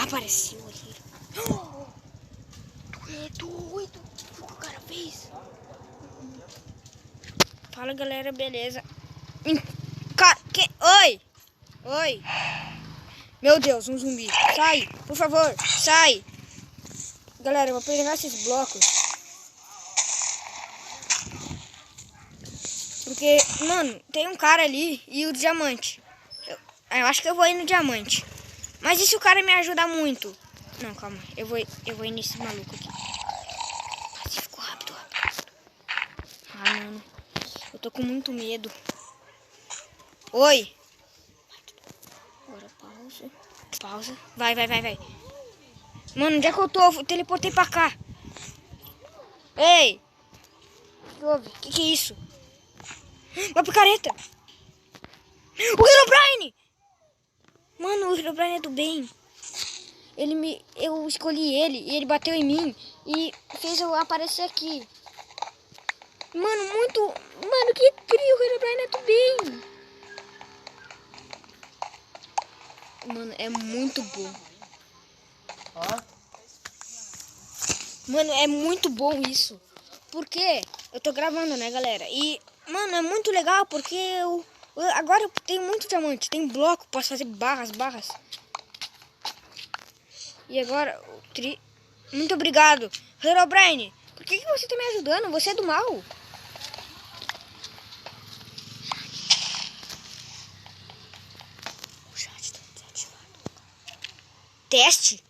Apareceu ali. Tu é doido. O que o cara fez? Fala, galera, beleza? Oi! Oi! Meu Deus, um zumbi. Sai, por favor, sai! Galera, eu vou pegar esses blocos. Porque, mano, tem um cara ali e o diamante. Eu acho que eu vou ir no diamante. Mas e se o cara me ajudar muito? Não, calma. Eu vou ir nesse maluco aqui. Pacífico, rápido. Ah, mano. Eu tô com muito medo. Oi. Agora pausa. Vai. Mano, onde é que eu tô? Eu teleportei pra cá. Ei. O que houve? Que é isso? Uma picareta. O Herobrine! Mano, o Herobrine é do bem. Eu escolhi ele e ele bateu em mim e fez eu aparecer aqui. Mano, que trio, o Herobrine é do bem. Mano, é muito bom. Mano, é muito bom isso. Porque eu tô gravando, né, galera? E, mano, é muito legal porque agora eu tenho muito diamante. Tem bloco, posso fazer barras. E agora, muito obrigado. Herobrine, por que você tá me ajudando? Você é do mal. O chat tá desativado. Teste?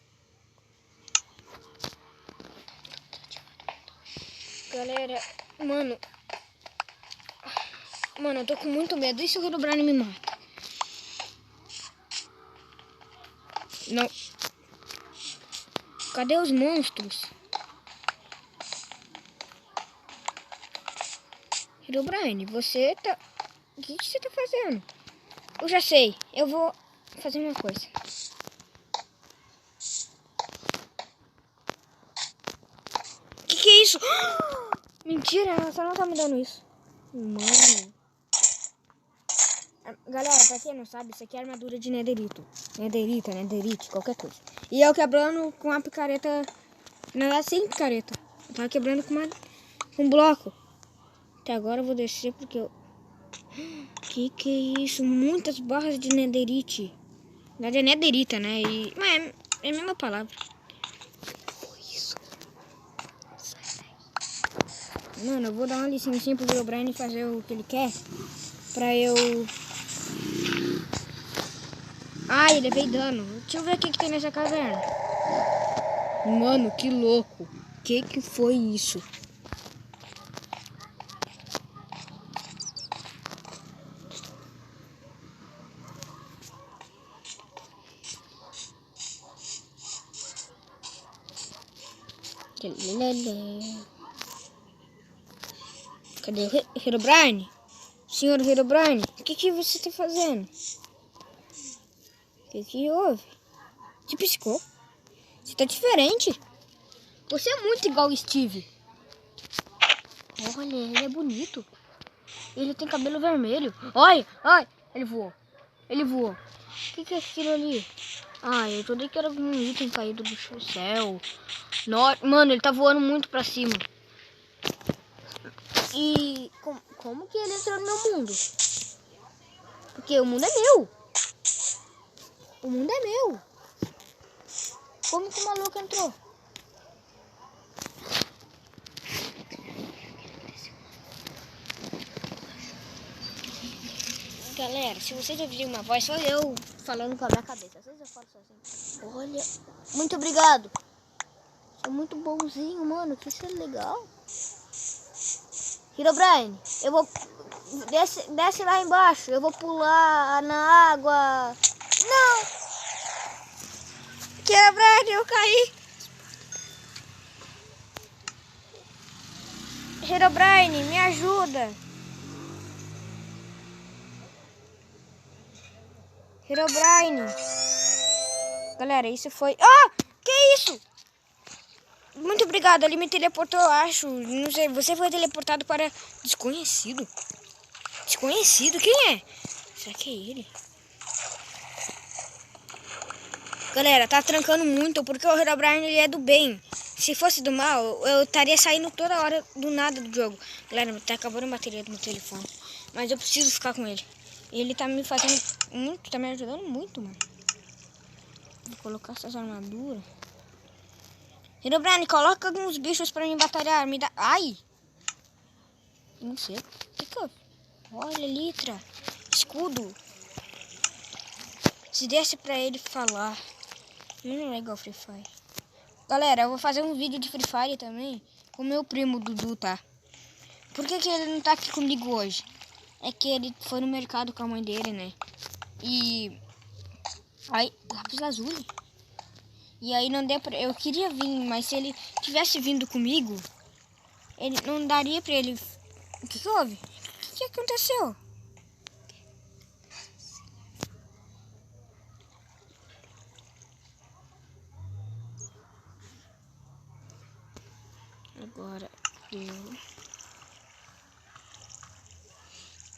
Galera, mano, eu tô com muito medo. E se o Herobrine me mata? Não. Cadê os monstros? Herobrine, você tá... O que você tá fazendo? Eu já sei. Eu vou fazer uma coisa. Que é isso? Mentira, ela só não tá me dando isso. Mano. Galera, pra quem não sabe, isso aqui é armadura de nederito. Nederite, qualquer coisa. E eu quebrando com a picareta. Não é sem picareta. Eu tava quebrando com um bloco. Até agora eu vou descer porque eu... Que é isso? Muitas barras de nederite. Na verdade é nederita, né? Mas é a mesma palavra. Foi isso. Sai daí. Mano, eu vou dar uma licencinha pro Herobrine fazer o que ele quer. Pra eu... Ai, levei dano. Deixa eu ver o que tem nessa caverna. Mano, que louco. Que foi isso? Cadê o Herobrine? Senhor Herobrine, o que você tá fazendo? O que houve? Você piscou? Você tá diferente. Você é muito igual o Steve. Olha, ele é bonito. Ele tem cabelo vermelho. Olha, ele voou. O que é aquilo ali? Ah, eu jurei que era um item caído do céu. Mano, ele tá voando muito pra cima. E como que ele entrou no meu mundo? Porque o mundo é meu. Como que o maluco entrou? Galera, se vocês ouvirem uma voz, sou eu falando com a minha cabeça. Às vezes eu falo sozinho. Olha, muito obrigado. Você é muito bonzinho, mano. Que isso é legal. Herobrine, eu vou... Desce lá embaixo. Eu vou pular na água. Não! Herobrine, eu caí. Herobrine, me ajuda. Herobrine. Galera, isso foi... Ah! Que isso? Muito obrigado, ele me teleportou, eu acho. Não sei, você foi teleportado para desconhecido. Desconhecido? Quem é? Será que é ele? Galera, tá trancando muito porque o Herobrine ele é do bem. Se fosse do mal, eu estaria saindo toda hora do nada do jogo. Galera, tá acabando a bateria do meu telefone. Mas eu preciso ficar com ele. Ele tá me fazendo muito, tá me ajudando muito, mano. Vou colocar essas armaduras. Herobrine, coloca alguns bichos pra mim batalhar. Me dá... Ai! Não sei. O que eu... Olha, Litra. Escudo. Se desse pra ele falar. Não é igual Free Fire. Galera, eu vou fazer um vídeo de Free Fire também com meu primo Dudu, tá? Por que ele não tá aqui comigo hoje? É que ele foi no mercado com a mãe dele, né? E... Aí, lápis azul. E aí não deu pra... Eu queria vir, mas se ele tivesse vindo comigo, ele não daria pra ele... O que houve? O que aconteceu? Agora eu...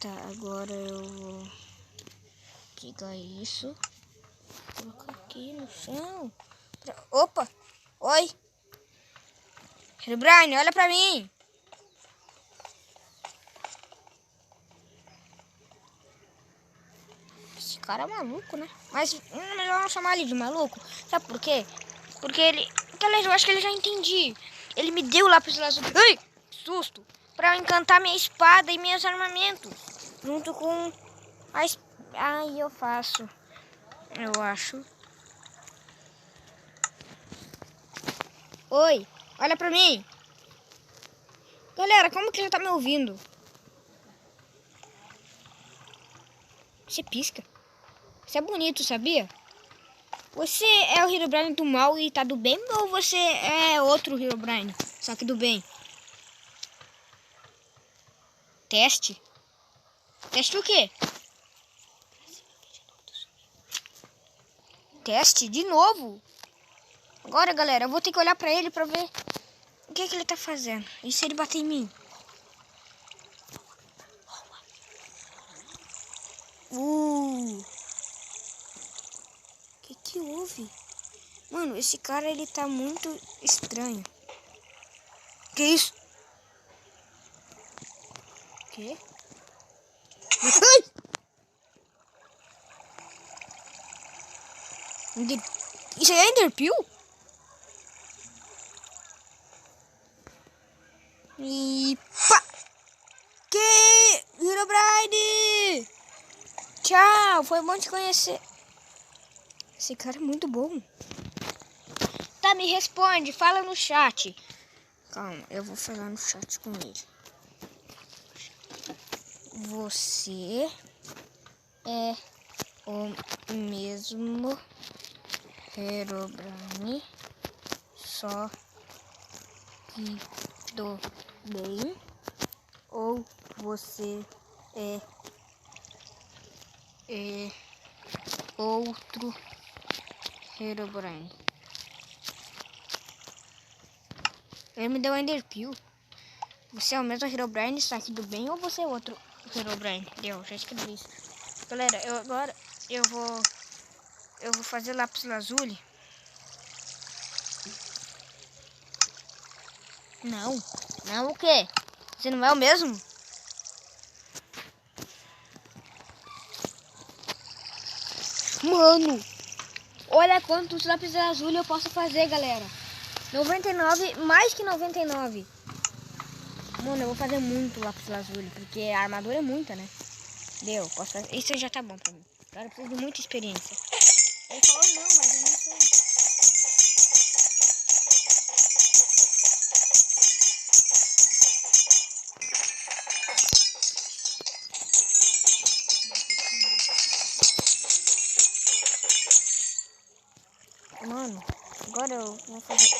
Tá, agora eu vou pegar isso. Colocar aqui no chão. Opa! Oi! Herobrine, olha pra mim! Esse cara é maluco, né? Mas melhor não chamar ele de maluco. Sabe por quê? Porque ele... Galera, eu acho que ele já entendi. Ele me deu o lápis azul. Ai! Susto! Pra eu encantar minha espada e meus armamentos. Junto com a espada. Ai, eu faço. Eu acho. Oi, olha pra mim. Galera, como que já tá me ouvindo? Você pisca. Você é bonito, sabia? Você é o Herobrine do mal e tá do bem? Ou você é outro Herobrine, só que do bem? Teste? Teste o quê? Teste de novo? Agora, galera, eu vou ter que olhar pra ele pra ver o que ele tá fazendo. E se ele bater em mim? Que houve? Mano, esse cara, ele tá muito estranho. Que isso? Que? Isso aí é Enderpeel? E pá! Que? Herobrine! Tchau, foi bom te conhecer. Esse cara é muito bom. Tá, me responde, fala no chat. Calma, eu vou falar no chat com ele. Você é o mesmo Herobrine, só que do bem? Ou você é outro Herobrine? Ele me deu um Enderpeel. Você é o mesmo Herobrine, está aqui do bem, ou você é outro Herobrine? Deu, já escrevi isso. Galera, agora eu vou fazer lápis lazuli. Não, não o quê? Você não é o mesmo? Mano, olha quantos lápis azul eu posso fazer, galera. 99, mais que 99. Mano, eu vou fazer muito lápis lazuli, porque a armadura é muita, né? Deu, posso fazer. Isso já tá bom pra mim. Agora eu preciso de muita experiência. Ele falou não, mas eu não sei. Mano, agora eu vou fazer...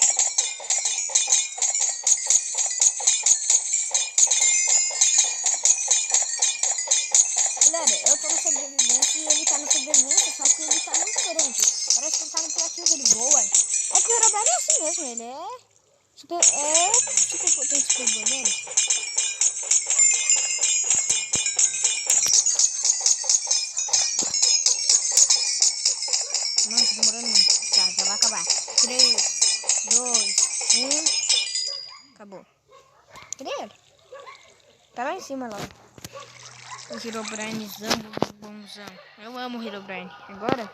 Galera, eu tô no sobrevivência e ele tá no sobrevivência, só que ele tá muito diferente. Parece que ele tá no criativo, ele voa. É que o Herobrine é assim mesmo, ele é super potente com os poderes. Mano, tá demorando muito. vai acabar. 3, 2, 1. Acabou. Cadê ele? Tá lá em cima, lá. O Herobrinezão, bonzão. Eu amo o Herobrine. Agora...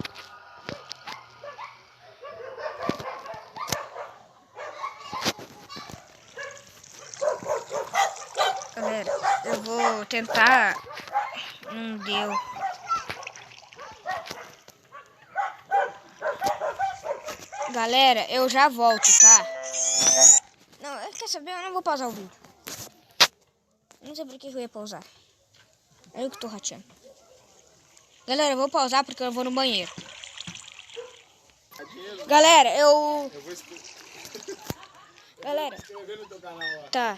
Galera, eu vou tentar... Não deu. Galera, eu já volto, tá? Não, quer saber? Eu não vou pausar o vídeo. Não sei por que eu ia pausar. É eu que tô rateando. Galera, eu vou pausar porque eu vou no banheiro. Galera, eu... Galera... Tá.